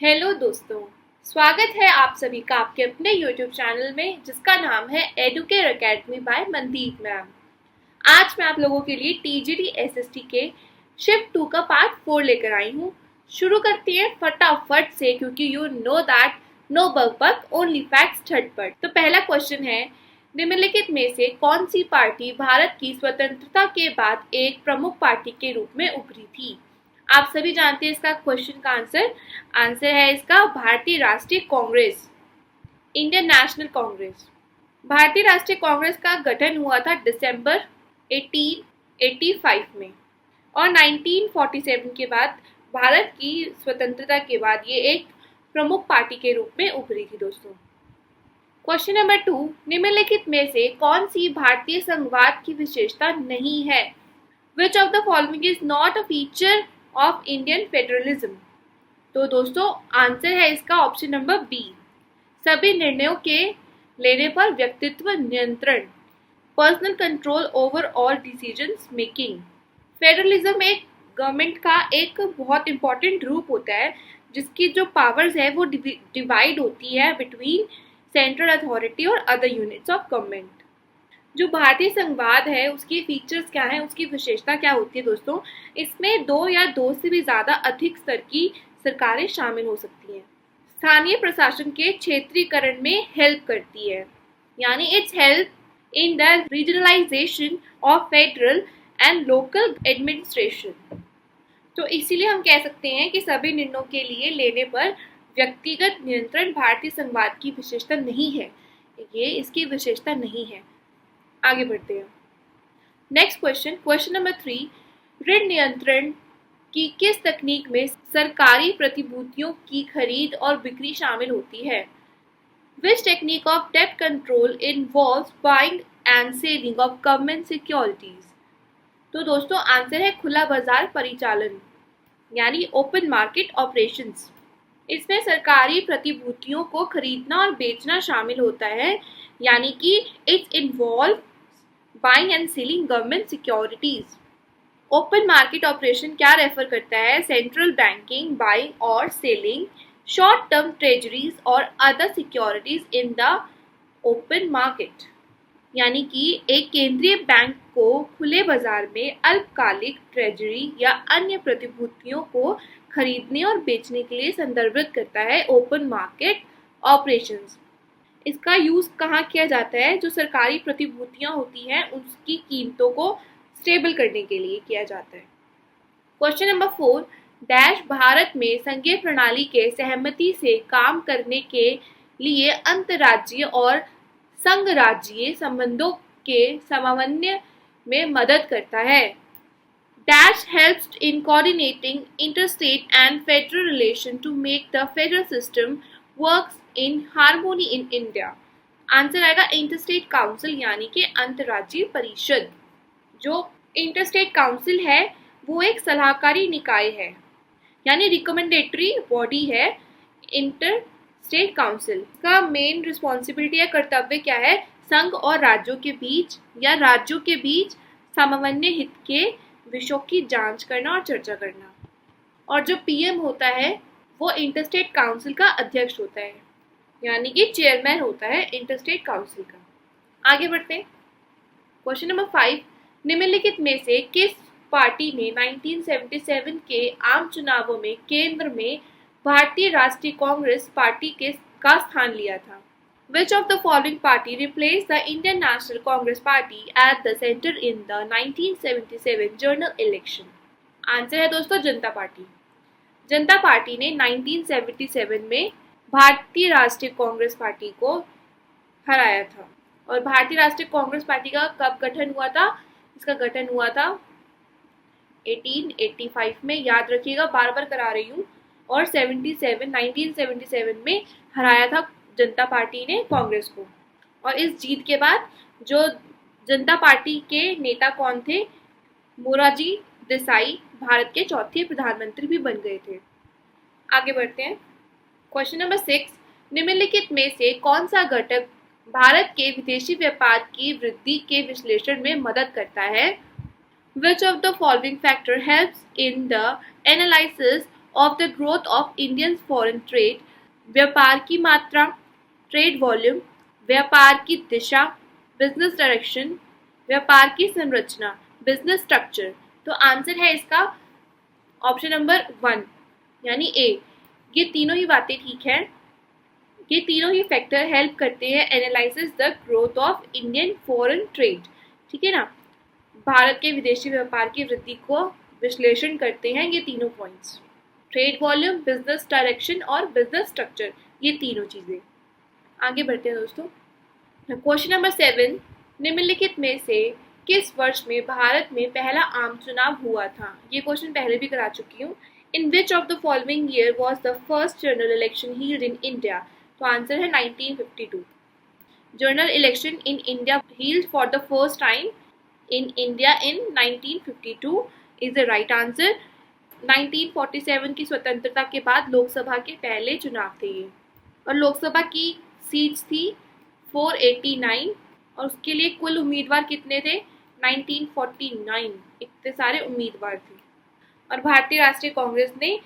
Hello दोस्तों, स्वागत है आप सभी का आपके अपने YouTube चैनल में जिसका नाम है Educare Academy by Mandeep ma'am. आज मैं आप लोगों के लिए TGT SST के शिफ्ट 2 का पार्ट 4 लेकर आई हूँ। शुरू करती है फटाफट से क्योंकि यू नो दैट नो बग बग ओनली फैक्ट्स झटपट। तो पहला क्वेश्चन है, निम्नलिखित में से कौन सी पार्टी भारत की स्वतंत्रता के बाद एक प्रमुख पार्टी के रूप में उभरी थी? आप सभी जानते हैं इसका क्वेश्चन का आंसर है इसका भारतीय राष्ट्रीय कांग्रेस, इंडियन नेशनल कांग्रेस। भारतीय राष्ट्रीय कांग्रेस का गठन हुआ था दिसंबर 1885 में और 1947 के बाद भारत की स्वतंत्रता के बाद ये एक प्रमुख पार्टी के रूप में उभरी थी दोस्तों। क्वेश्चन नंबर 2, निम्नलिखित में से कौन सी भारतीय संघवाद की विशेषता नहीं है? Which of the following is not a feature of Indian federalism? तो दोस्तों आंसर है इसका ऑप्शन नंबर बी, सभी निर्णयों के लेने पर व्यक्तित्व नियंत्रण, personal control over all decisions making. Federalism एक गवर्नमेंट का एक बहुत इंपॉर्टेंट रूप होता है जिसकी जो पावर्स है वो डिवाइड होती है बिटवीन सेंट्रल अथॉरिटी और अदर यूनिट्स ऑफ गवर्नमेंट। जो भारतीय संघवाद है उसकी फीचर्स क्या है, उसकी विशेषता क्या होती है दोस्तों? इसमें दो या दो से भी ज्यादा अधिक स्तर की सरकारें शामिल हो सकती हैं। स्थानीय प्रशासन के क्षेत्रीकरण में हेल्प करती है, यानी it's help in the regionalisation of federal and local administration. तो इसीलिए हम कह सकते हैं कि सभी निर्णयों के लिए लेने पर व्यक्तिगत नियंत्रण भारतीय संघवाद की विशेषता नहीं है, ये इसकी विशेषता नहीं है। आगे बढ़ते हैं। नेक्स्ट क्वेश्चन नंबर 3, ऋण नियंत्रण की किस तकनीक में सरकारी प्रतिभूतियों की खरीद और बिक्री शामिल होती है? Which technique of debt control involves buying and selling of government securities? तो दोस्तों आंसर है खुला बाजार परिचालन, यानी ओपन मार्केट ऑपरेशंस। इसमें सरकारी प्रतिभूतियों को खरीदना और बेचना शामिल होता है, यानी कि it's involve buying and selling government securities. Open market operation क्या रेफर करता है? सेंट्रल बैंकिंग बाइंग और सेलिंग शॉर्ट टर्म ट्रेजरीज और other securities in the open market, यानी कि एक केंद्रीय बैंक को खुले बाजार में अल्पकालिक ट्रेजरी या अन्य प्रतिभूतियों को खरीदने और बेचने के लिए संदर्भित करता है ओपन मार्केट ऑपरेशंस। इसका यूज कहाँ किया जाता है? जो सरकारी प्रतिभूतियां होती हैं उसकी कीमतों को स्टेबल करने के लिए किया जाता है। क्वेश्चन नंबर 4, डैश भारत में संघीय प्रणाली के सहमति से काम करने के लिए अंतर्राज्यीय और संघ राज्यीय संबंधों के समन्वय में मदद करता है। Dash helps in coordinating interstate and federal relation to make the federal system works in harmony in India. Answer आएगा इंटरस्टेट काउंसिल, यानी कि अंतर्राज्यीय परिषद। जो इंटरस्टेट काउंसिल है वो एक सलाहकारी निकाय है, यानी रिकमेंडेटरी बॉडी है इंटर स्टेट काउंसिल का मेन रिस्पॉन्सिबिलिटी या कर्तव्य क्या है? संघ और राज्यों के बीच या राज्यों के बीच समन्वय हित के विषयों की जांच करना और चर्चा करना। और जो पीएम होता है वो इंटरस्टेट काउंसिल का अध्यक्ष होता है, यानी कि चेयरमैन होता है इंटरस्टेट काउंसिल का। आगे बढ़ते हैं। क्वेश्चन नंबर 5, निम्नलिखित में से किस पार्टी ने 1977 के आम चुनावों में केंद्र में भारतीय राष्ट्रीय कांग्रेस पार्टी का स्थान लिया था? Which of the following party replaced the Indian National Congress Party at the center in the 1977 general election? Answer है दोस्तों जनता पार्टी। जनता पार्टी ने 1977 में भारतीय राष्ट्रीय कांग्रेस पार्टी को हराया था। और भारतीय राष्ट्रीय कांग्रेस पार्टी का कब गठन हुआ था? इसका गठन हुआ था 1885 में, याद रखिएगा, बार बार करा रही हूँ। और 1977 में हराया था जनता पार्टी ने कांग्रेस को। और इस जीत के बाद जो जनता पार्टी के नेता कौन थे? मोरारजी देसाई भारत के चौथे प्रधानमंत्री भी बन गए थे। आगे बढ़ते हैं। क्वेश्चन नंबर 6, निम्नलिखित में से कौन सा घटक भारत के विदेशी व्यापार की वृद्धि के विश्लेषण में मदद करता है? Which of the following factor helps in the analysis of the growth of Indian foreign trade, व्यापार की मात्रा, ट्रेड वॉल्यूम, व्यापार की दिशा, बिजनेस डायरेक्शन, व्यापार की संरचना, बिजनेस स्ट्रक्चर। तो आंसर है इसका ऑप्शन नंबर 1 यानी ए। ये तीनों ही बातें ठीक है। ये तीनों ही फैक्टर हेल्प करते हैं analysis the growth of Indian foreign trade. ठीक है ना, भारत के विदेशी व्यापार की वृद्धि को विश्लेषण करते हैं ये तीनों points, trade volume, business direction और बिजनेस स्ट्रक्चर, ये तीनों चीजें। आगे बढ़ते हैं दोस्तों। क्वेश्चन नंबर 7, निम्नलिखित में से किस वर्ष में भारत में पहला आम चुनाव हुआ था? ये क्वेश्चन पहले भी करा चुकी हूँ। In which of the following year was the first general election held in India? तो आंसर है 1952। General election in India held for the first time in India in 1952 is the right answer. 1947 की स्वतंत्रता के बाद लोकसभा के पहले चुनाव थे ये, और लोकसभा की सीट्स थी 489 और उसके लिए कुल उम्मीदवार कितने थे? 1949, इतने सारे उम्मीदवार थे। और भारतीय राष्ट्रीय कांग्रेस ने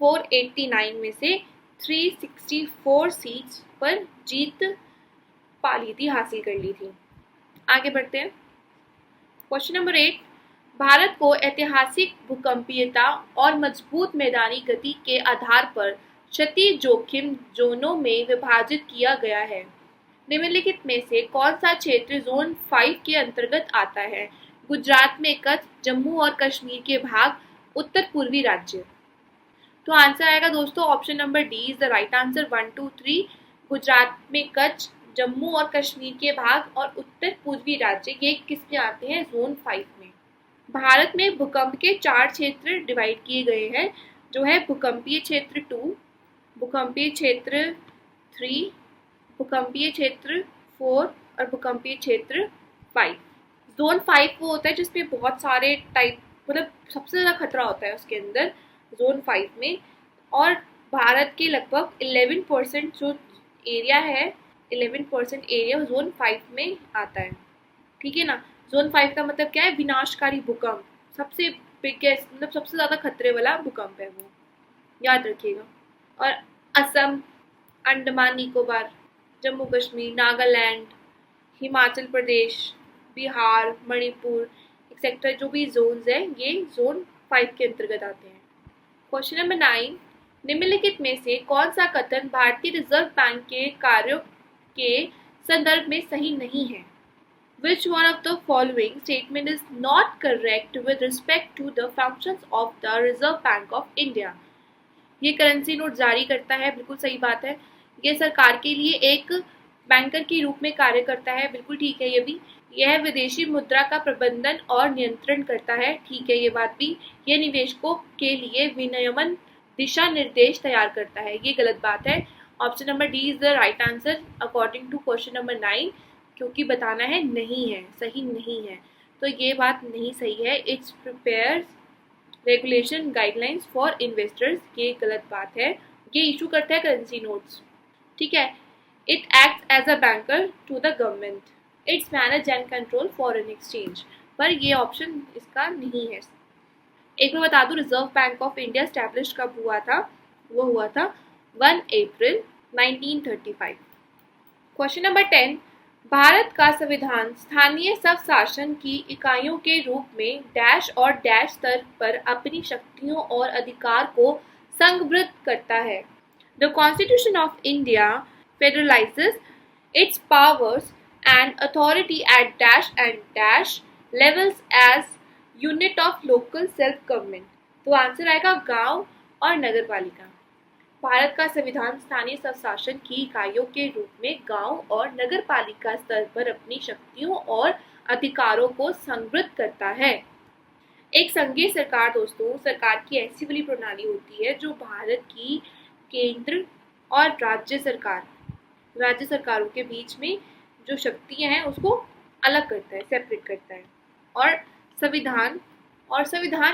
489 में से 364 सीट्स पर जीत पा ली थी, हासिल कर ली थी। आगे बढ़ते हैं। क्वेश्चन नंबर 8, भारत को ऐतिहासिक भूकंपीयता और मजबूत मैदानी गति के आधार पर क्षति जोखिम जोनों में विभाजित किया गया है। निम्नलिखित में से कौन सा क्षेत्र जोन 5 के अंतर्गत आता है? गुजरात में कच्छ, जम्मू और कश्मीर के भाग, उत्तर पूर्वी राज्य। तो आंसर आएगा दोस्तों option number D is the right answer. 1, 2, 3 Gujarat में कच्छ, जम्मू और कश्मीर के भाग और उत्तर पूर्वी राज्य, ये किस में आते हैं? जोन 5 में। भारत में भूकंप के 4 क्षेत्र डिवाइड किए गए हैं, जो है भूकंपीय क्षेत्र 2, भूकंपीय क्षेत्र 3, भूकंपीय क्षेत्र 4 और भूकंपीय क्षेत्र 5। जोन 5 वो होता है जिसमें बहुत सारे टाइप, मतलब सबसे ज़्यादा खतरा होता है उसके अंदर जोन 5 में, और भारत के लगभग 11% जो एरिया है, 11% एरिया जोन 5 में आता है। ठीक है ना, जोन 5 का मतलब क्या है? विनाशकारी भूकंप, सबसे बिगेस्ट, मतलब सबसे ज़्यादा खतरे वाला भूकंप है वो, याद रखिएगा। और असम, अंडमान निकोबार, जम्मू कश्मीर, नागालैंड, हिमाचल प्रदेश, बिहार, मणिपुर एक्सेट्रा, जो भी जोन्स हैं ये जोन 5 के अंतर्गत आते हैं। क्वेश्चन नंबर 9, निम्नलिखित में से कौन सा कथन भारतीय रिजर्व बैंक के कार्यों के संदर्भ में सही नहीं है? Which one of the following statement is not correct with respect to the functions of the Reserve Bank of India? ये करेंसी नोट जारी करता है, बिल्कुल सही बात है। ये सरकार के लिए एक बैंकर के रूप में कार्य करता है, बिल्कुल ठीक है ये भी। यह विदेशी मुद्रा का प्रबंधन और नियंत्रण करता है, ठीक है ये बात भी। यह निवेशकों के लिए विनियमन दिशा निर्देश तैयार करता है, ये गलत बात है। Option number D is the right answer according to question number 9, क्योंकि बताना है नहीं है, सही नहीं है, तो ये बात नहीं सही है। It's prepares regulation guidelines for investors, ये गलत बात है। ये इशू करता है करेंसी नोट्स, ठीक है। It acts as a banker to the government, it's manage and control foreign exchange, पर ये ऑप्शन इसका नहीं है। एक बार बता दूं, reserve bank of India establish कब हुआ था? वो हुआ था 1 अप्रैल 1935। क्वेश्चन नंबर 10, भारत का संविधान स्थानीय स्वशासन की इकाइयों के रूप में डैश और डैश स्तर पर अपनी शक्तियों और अधिकार को संघबद्ध करता है। The constitution of India federalizes its powers and authority at dash and dash levels as unit of local self government. तो आंसर आएगा गांव और नगर पालिका। भारत का संविधान स्थानीय स्वशासन की इकाइयों के रूप में गांव और नगर पालिका स्तर पर अपनी शक्तियों और अधिकारों को संवृद्ध करता है। एक संघीय सरकार दोस्तों, सरकार की ऐसी वाली प्रणाली होती है जो भारत की केंद्र और राज्य सरकारों के बीच में जो शक्तियां हैं उसको अलग करता है, सेपरेट करता है। और संविधान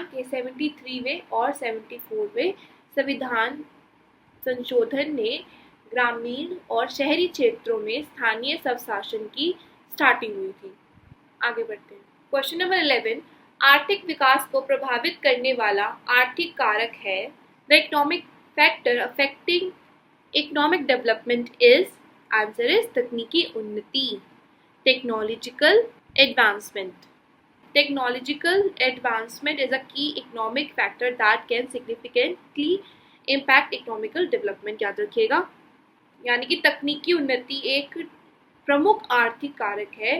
के 73वें और 74वें संविधान संशोधन ने ग्रामीण और शहरी क्षेत्रों में स्थानीय स्वशासन की स्टार्टिंग हुई थी। आगे बढ़ते हैं। क्वेश्चन नंबर 11, आर्थिक विकास को प्रभावित करने वाला आर्थिक कारक है। The economic factor affecting economic development is, answer is तकनीकी उन्नति, technological advancement. Technological advancement is a key economic factor that can significantly impact economical development. याद रखिएगा, यानी कि तकनीकी उन्नति एक प्रमुख आर्थिक कारक है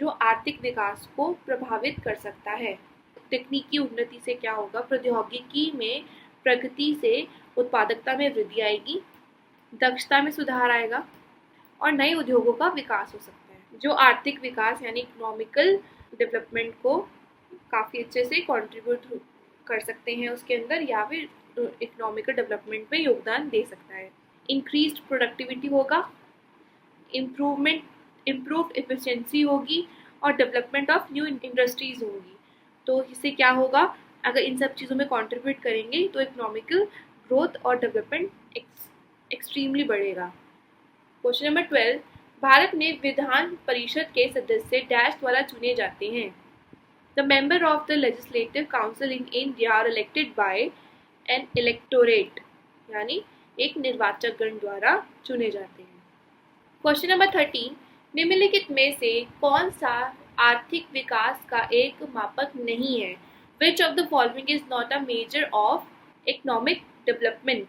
जो आर्थिक विकास को प्रभावित कर सकता है. तकनीकी उन्नति से क्या होगा? प्रौद्योगिकी में प्रगति से उत्पादकता में वृद्धि आएगी, दक्षता में सुधार आएगा और नए उद्योगों का विकास हो सकता है, जो आर्थिक विकास यानी इकोनॉमिकल डेवलपमेंट को काफ़ी अच्छे से कंट्रीब्यूट कर सकते हैं उसके अंदर, या फिर इकोनॉमिकल डेवलपमेंट में योगदान दे सकता है. इंक्रीज्ड प्रोडक्टिविटी होगा, इम्प्रूव एफिशिएंसी होगी और डेवलपमेंट ऑफ न्यू इंडस्ट्रीज होगी. तो इससे क्या होगा? अगर इन सब चीज़ों में कंट्रीब्यूट करेंगे तो इकोनॉमिकल ग्रोथ और डेवलपमेंट एक्सट्रीमली बढ़ेगा. क्वेश्चन नंबर 12, भारत में विधान परिषद के सदस्य डैश द्वारा चुने जाते हैं. The member of the legislative council in India are elected by an electorate, यानी एक निर्वाचक गण द्वारा चुने जाते हैं. क्वेश्चन नंबर 13, निम्नलिखित में से कौन सा आर्थिक विकास का एक मापक नहीं है? विच of the following is not a measure of economic development?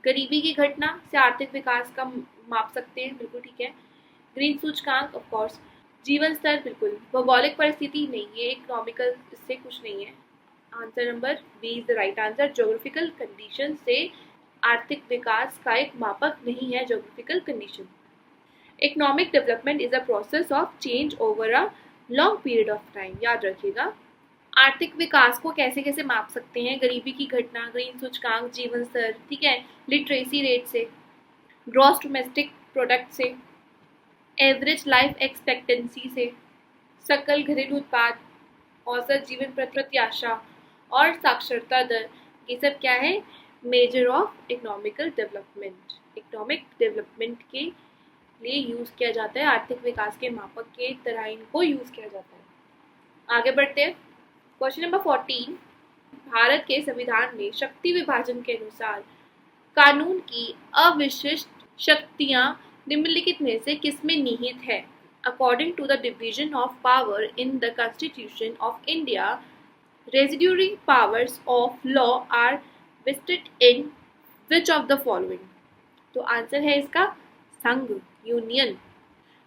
गरीबी की घटना से आर्थिक विकास का माप सकते हैं, बिल्कुल ठीक है. ग्रीन सूचकांक ऑफ कोर्स. जीवन स्तर बिल्कुल. भौगोलिक परिस्थिति नहीं, ये इकोनॉमिकल इससे कुछ नहीं है. Answer number B is the right answer. Geographical condition से आर्थिक विकास का एक मापक नहीं है geographical condition. Economic development is a process of change over a long period of time. याद रखिएगा, आर्थिक विकास को कैसे कैसे माप सकते हैं? गरीबी की घटना, ग्रीन सूचकांक, जीवन स्तर, ठीक है, लिटरेसी रेट से, ग्रॉस डोमेस्टिक प्रोडक्ट से, एवरेज लाइफ एक्सपेक्टेंसी से, सकल घरेलू उत्पाद, औसत जीवन प्रत्याशा और साक्षरता दर. ये सब क्या है? Measure of economical development. Economic development के लिए यूज किया जाता है, आर्थिक विकास के मापक के तरह इनको यूज किया जाता है. आगे बढ़ते हैं. क्वेश्चन नंबर 14, भारत के संविधान में शक्ति विभाजन के अनुसार कानून की अविशिष्ट शक्तियां निम्नलिखित में से किसमें निहित है? According to the division of power in the constitution of India, residuary powers of law are vested in which of the following? तो आंसर है इसका संघ, यूनियन.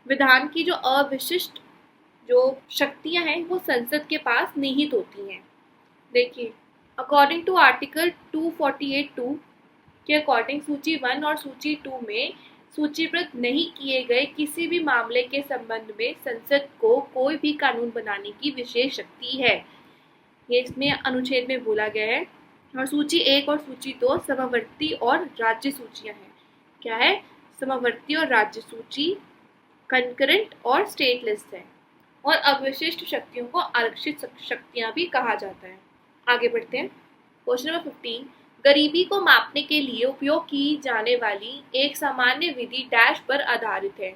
विधान की जो अविशिष्ट जो शक्तियां हैं वो संसद के पास निहित होती हैं. देखिए, अकॉर्डिंग टू आर्टिकल 248(2) के अकॉर्डिंग सूची 1 और सूची 2 में सूचीबद्ध नहीं किए गए किसी भी मामले के संबंध में संसद को कोई भी कानून बनाने की विशेष शक्ति है. ये इसमें अनुच्छेद में बोला गया है. और सूची 1 और सूची 2 समवर्ती और राज्य सूचियां हैं. क्या है? समवर्ती और राज्य सूची, कंकरेंट और स्टेट लिस्ट है. और अविशिष्ट शक्तियों को आरक्षित शक्तियां भी कहा जाता है. आगे बढ़ते हैं. क्वेश्चन नंबर 15, गरीबी को मापने के लिए उपयोग की जाने वाली एक सामान्य विधि डैश पर आधारित है.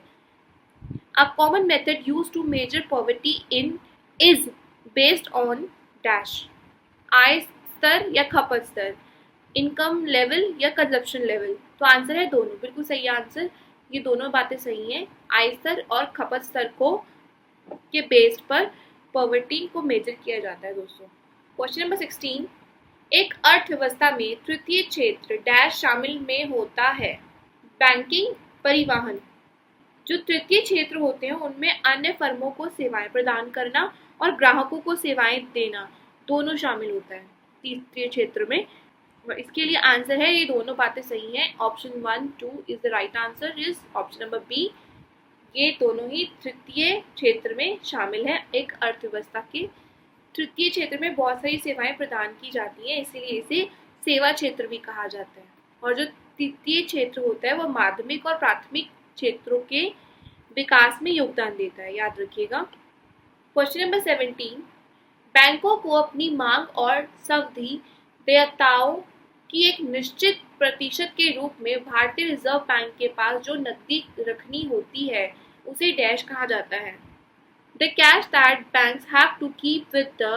A common method used to measure poverty in is based on dash. आय स्तर या खपत स्तर, इनकम लेवल या कंजप्शन लेवल. तो आंसर है दोनों, बिल्कुल सही आंसर. ये दोनों बातें सही हैं. आय स्तर और खपत स्तर को के बेस पर पॉवर्टी को मेजर किया जाता है दोस्तों. क्वेश्चन नंबर 16, एक अर्थव्यवस्था में तृतीय क्षेत्र डैश शामिल में होता है. बैंकिंग, परिवहन. जो तृतीय क्षेत्र होते हैं उनमें अन्य फर्मों को सेवाएं प्रदान करना और ग्राहकों को सेवाएं देना दोनों शामिल होता है तृतीय क्षेत्र में. इसके लिए आंसर है, ये दोनों बातें सही हैं. Option 1, 2 is the right answer. Is option number B. ये दोनों ही तृतीय क्षेत्र में शामिल है. एक अर्थव्यवस्था के तृतीय क्षेत्र में बहुत सारी सेवाएं प्रदान की जाती हैं, इसीलिए इसे सेवा क्षेत्र भी कहा जाता है. और जो तृतीय क्षेत्र होता है वो माध्यमिक और प्राथमिक क्षेत्रों के विकास में योगदान देता है. याद रखिएगा. क्वेश्चन नंबर 17, बैंकों को अपनी मांग और सावधि देयताओं की एक निश्चित प्रतिशत के रूप में भारतीय रिजर्व बैंक के पास जो नकदी रखनी होती है उसे डैश कहा जाता है. The cash that banks have to keep with the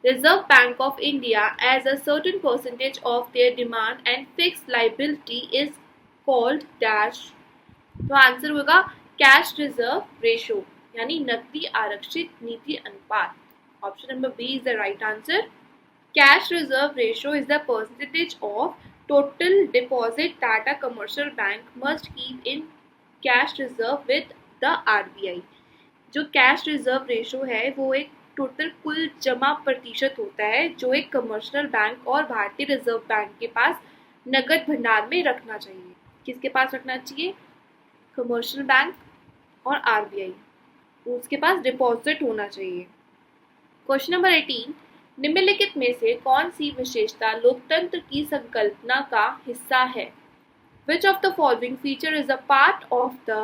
Reserve Bank of India as a certain percentage of their demand and fixed liability is called dash। तो आंसर होगा कैश रिजर्व रेशो यानी नकदी आरक्षित नीति अनुपात। Option number B is the right answer. Cash reserve ratio is the percentage of total deposit that a commercial bank must keep in cash reserve with the RBI. जो cash reserve ratio है वो एक total कुल जमा प्रतिशत होता है जो एक कमर्शियल बैंक और भारतीय रिजर्व बैंक के पास नकद भंडार में रखना चाहिए। किसके पास रखना चाहिए? कमर्शियल बैंक और आरबीआई, उसके पास डिपॉजिट होना चाहिए। क्वेश्चन नंबर 18, निम्नलिखित में से कौन सी विशेषता लोकतंत्र की संकल्पना का हिस्सा है? Which of the following feature is a part of the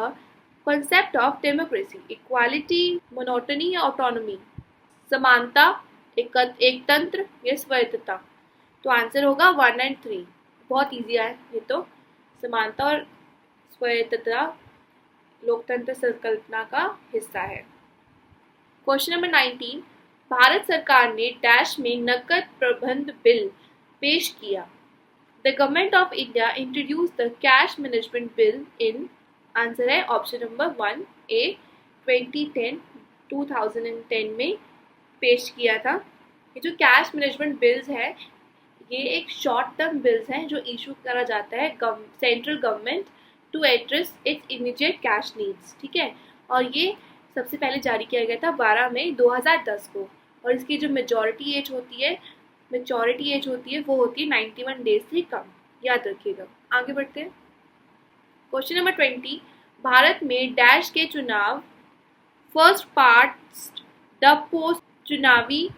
concept of democracy? Equality, monotony, autonomy। समानता, एकतंत्र या स्वायत्तता। तो आंसर होगा 1 और 3। बहुत इजी है ये तो। समानता और स्वायत्तता लोकतंत्र संकल्पना का हिस्सा है। क्वेश्चन नंबर 19, भारत सरकार ने डैश में नकद प्रबंध बिल पेश किया। The Government of India introduced the Cash Management Bill in, answer है ऑप्शन नंबर 1 ए 2010 में पेश किया था। ये जो कैश मैनेजमेंट बिल्स है ये एक शॉर्ट टर्म बिल्स हैं जो इशू करा जाता है central government to address its immediate cash needs. ठीक है, और ये सबसे पहले जारी किया गया था 12 मई 2010 को। और इसकी जो मेजॉरिटी एज होती है वो होती है 91 डेज से कम। याद रखिएगा। आगे बढ़ते हैं। क्वेश्चन नंबर 20, भारत में डैश के चुनाव फर्स्ट पास्ट द पोस्ट चुनावी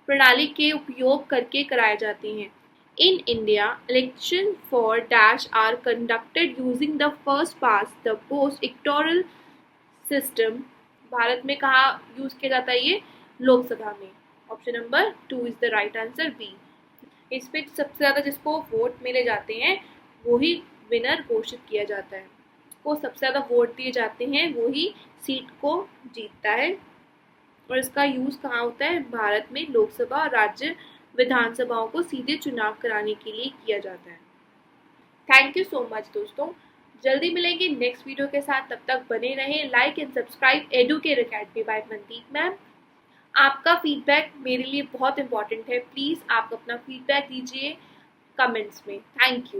प्रणाली के उपयोग करके कराए जाते हैं। In India election for dash are conducted using the first past the post electoral system. Bharat में कहाँ यूज किया जाता है ये? लोकसभा में। Option number 2 is the right answer B. इसमें सबसे ज़्यादा जिसको वोट मिले जाते हैं वो ही विनर घोषित किया जाता है। को सबसे ज़्यादा वोट दिए जाते हैं वो ही सीट को जीतता है। और इसका यूज़ कहाँ होता है? भारत में लोकसभा और राज्य विधानसभाओं को सीधे चुनाव कराने के लिए किया जाता है। थैंक यू सो मच दोस्तों। जल्दी मिलेंगे नेक्स्ट वीडियो के साथ। तब तक बने रहें। Like and subscribe Educare Academy by Mandeep ma'am. आपका फीडबैक मेरे लिए बहुत इंपॉर्टेंट है। प्लीज़ आप अपना फीडबैक दीजिए कमेंट्स में। Thank you.